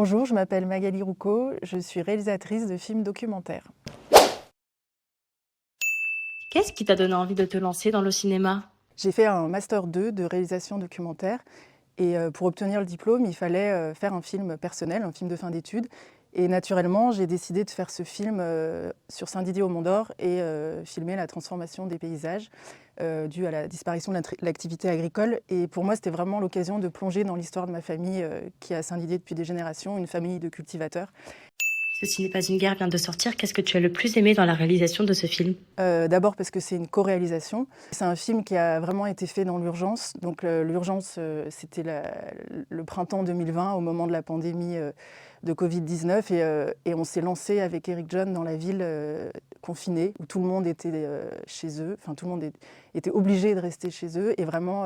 Bonjour, je m'appelle Magali Roucaud, je suis réalisatrice de films documentaires. Qu'est-ce qui t'a donné envie de te lancer dans le cinéma? J'ai fait un Master 2 de réalisation documentaire et pour obtenir le diplôme, il fallait faire un film personnel, un film de fin d'études. Et naturellement, j'ai décidé de faire ce film sur Saint-Didier au Mont-d'Or et filmer la transformation des paysages due à la disparition de l'activité agricole. Et pour moi, c'était vraiment l'occasion de plonger dans l'histoire de ma famille qui est à Saint-Didier depuis des générations, une famille de cultivateurs. Ceci n'est pas une guerre vient de sortir. Qu'est-ce que tu as le plus aimé dans la réalisation de ce film? D'abord parce que c'est une co-réalisation. C'est un film qui a vraiment été fait dans l'urgence. Donc l'urgence, c'était le printemps 2020, au moment de la pandémie de Covid-19. Et on s'est lancé avec Eric John dans la ville confinée, où tout le monde était chez eux. Enfin, tout le monde était obligé de rester chez eux. Et vraiment,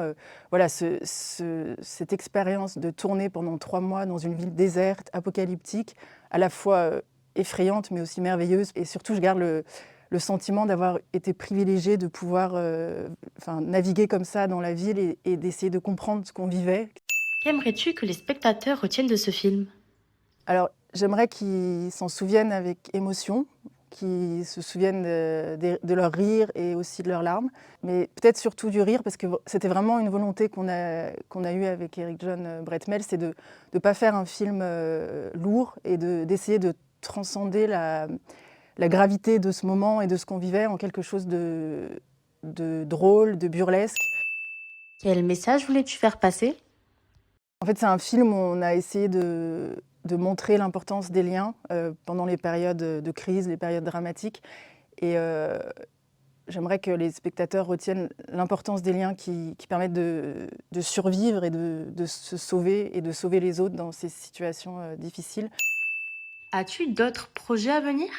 voilà, cette expérience de tourner pendant 3 mois dans une ville déserte, apocalyptique, à la fois effrayante, mais aussi merveilleuse. Et surtout, je garde le sentiment d'avoir été privilégiée de pouvoir naviguer comme ça dans la ville et d'essayer de comprendre ce qu'on vivait. Qu'aimerais-tu que les spectateurs retiennent de ce film? Alors, j'aimerais qu'ils s'en souviennent avec émotion, qu'ils se souviennent de leur rire et aussi de leurs larmes, mais peut-être surtout du rire, parce que c'était vraiment une volonté qu'on a eue avec Eric John Bretmel, c'est de ne pas faire un film lourd et d'essayer de transcender la gravité de ce moment et de ce qu'on vivait en quelque chose de drôle, de burlesque. Quel message voulais-tu faire passer? En fait, c'est un film où on a essayé de montrer l'importance des liens pendant les périodes de crise, les périodes dramatiques. Et j'aimerais que les spectateurs retiennent l'importance des liens qui permettent de survivre et de se sauver et de sauver les autres dans ces situations difficiles. As-tu d'autres projets à venir?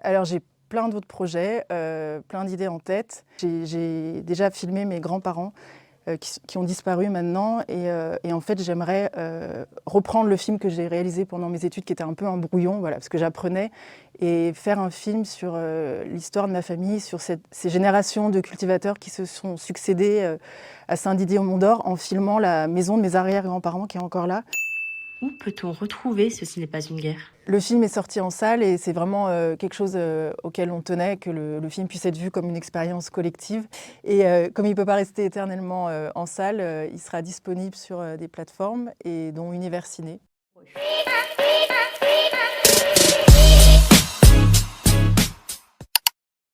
Alors j'ai plein d'autres projets, plein d'idées en tête. J'ai déjà filmé mes grands-parents qui ont disparu maintenant et en fait j'aimerais reprendre le film que j'ai réalisé pendant mes études qui était un peu un brouillon, voilà, parce que j'apprenais, et faire un film sur l'histoire de ma famille, sur ces générations de cultivateurs qui se sont succédés à Saint-Didier au Mont-d'Or en filmant la maison de mes arrière-grands-parents qui est encore là. Où peut-on retrouver Ceci n'est pas une guerre? Le film est sorti en salle et c'est vraiment quelque chose auquel on tenait, que le film puisse être vu comme une expérience collective. Et comme il ne peut pas rester éternellement en salle, il sera disponible sur des plateformes et dont Univers Ciné.